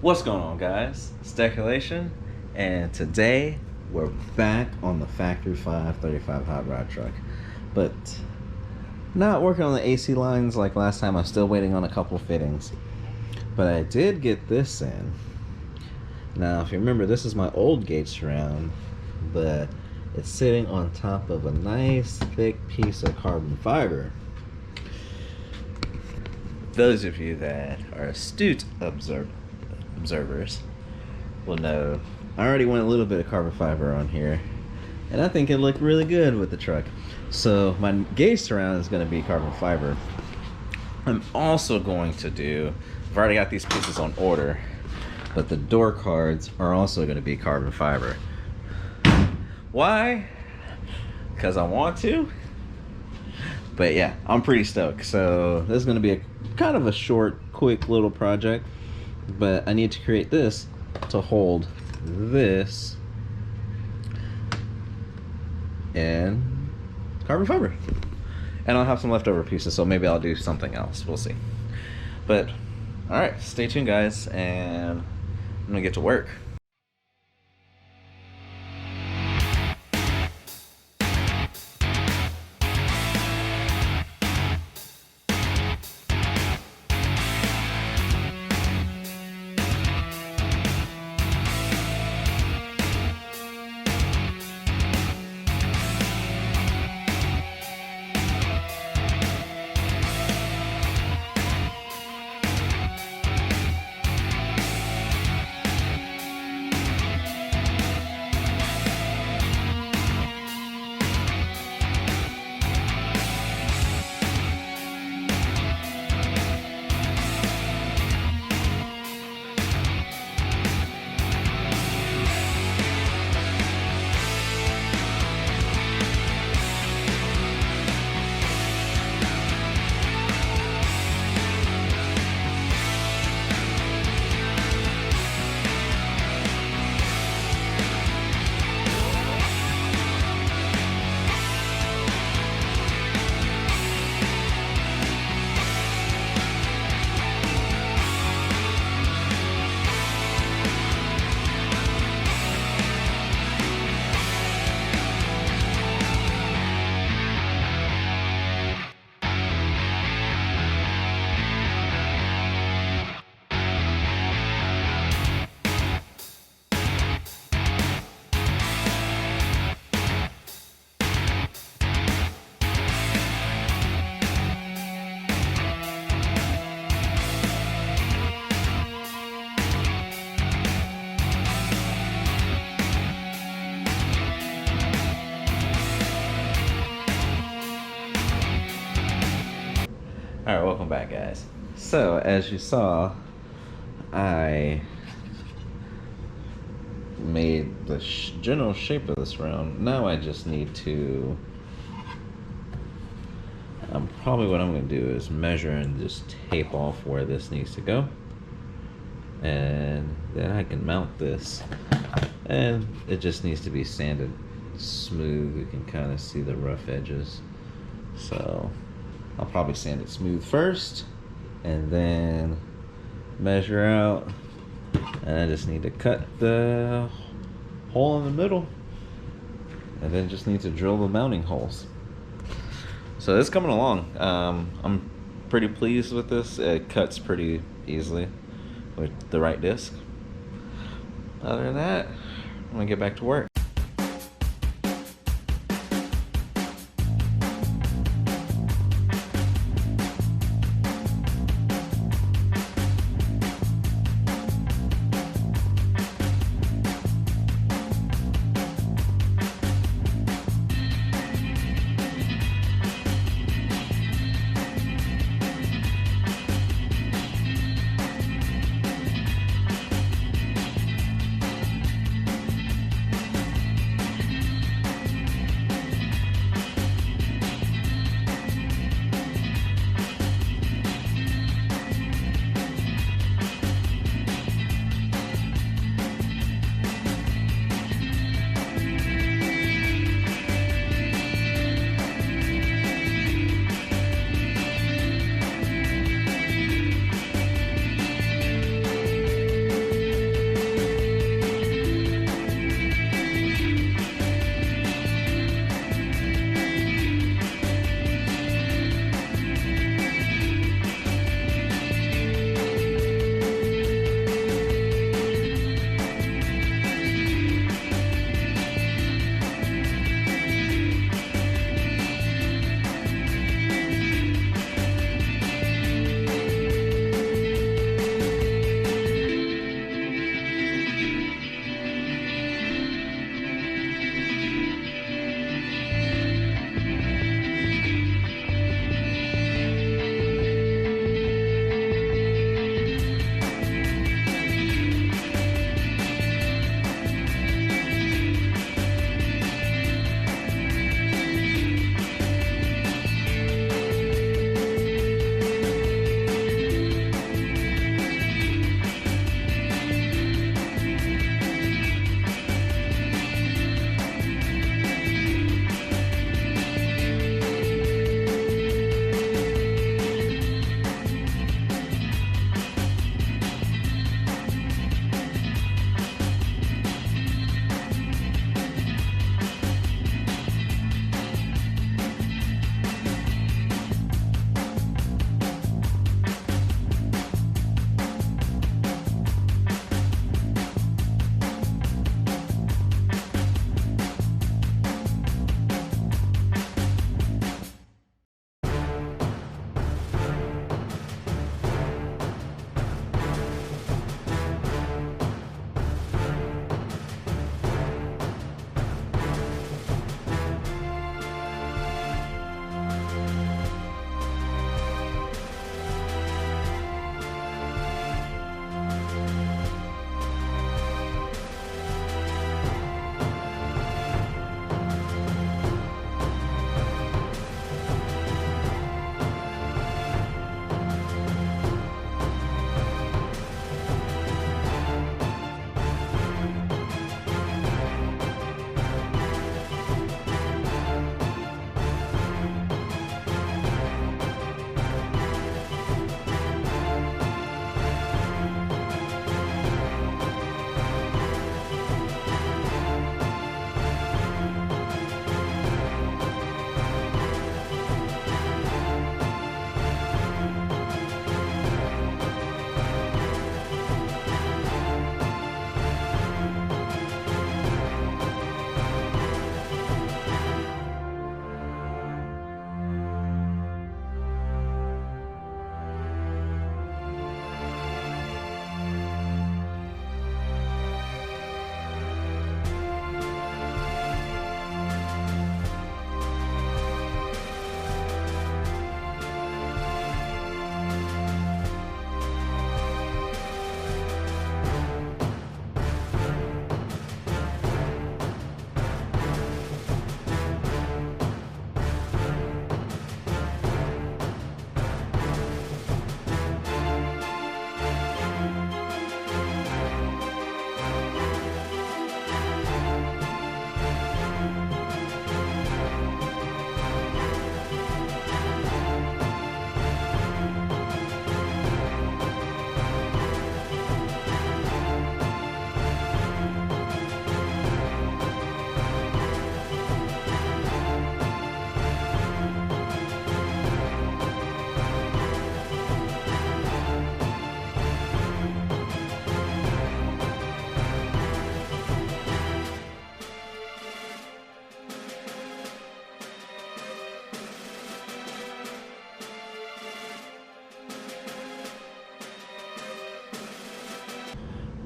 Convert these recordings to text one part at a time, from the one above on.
What's going on, guys? It's Decelation, and today we're back on the Factory 535 hot rod truck, but not working on the AC lines like last time. I'm still waiting on a couple fittings, but I did get this in. Now, if you remember, this is my old gauge surround, but it's sitting on top of a nice thick piece of carbon fiber. Those of you that are astute observers will know I already went a little bit of carbon fiber on here, and I think it looked really good with the truck. So my gauge surround is going to be carbon fiber. I'm also going to do, I've already got these pieces on order, but the door cards are also going to be carbon fiber. Why? Because I want to. But yeah, I'm pretty stoked. So this is going to be a kind of a short, quick little project, but I need to create this to hold this and carbon fiber. And I'll have some leftover pieces, so maybe I'll do something else. We'll see. But all right, stay tuned, guys, and I'm gonna get to work. Alright, welcome back, guys. So, as you saw, I made the general shape of this round. Now I just need to... probably what I'm going to do is measure and just tape off where this needs to go. And then I can mount this. And it just needs to be sanded smooth. You can kind of see the rough edges. So... I'll probably sand it smooth first and then measure out, and I just need to cut the hole in the middle and then just need to drill the mounting holes. So it's coming along. I'm pretty pleased with this. It cuts pretty easily with the right disc. Other than that, I'm gonna get back to work.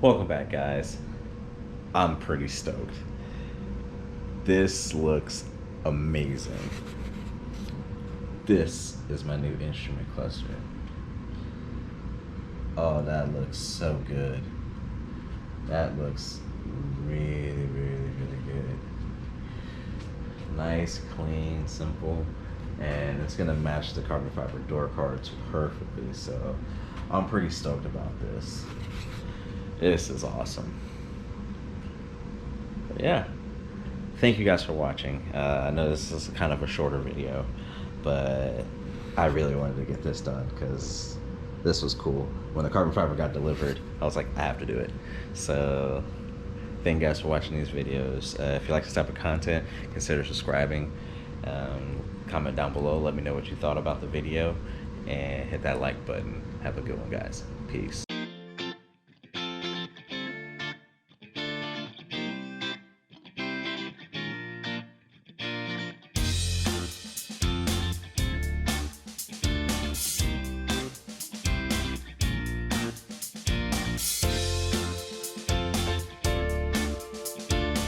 Welcome back, guys. I'm pretty stoked. This looks amazing. This is my new instrument cluster. Oh, that looks so good. That looks really, really, really good. Nice, clean, simple, and it's gonna match the carbon fiber door cards perfectly. So I'm pretty stoked about this. This is awesome. But yeah, thank you guys for watching. I know this is kind of a shorter video, but I really wanted to get this done because this was cool. When the carbon fiber got delivered, I was like, I have to do it. So thank you guys for watching these videos. If you like this type of content, consider subscribing. Comment down below, let me know what you thought about the video, and hit that like button. Have a good one, guys. Peace.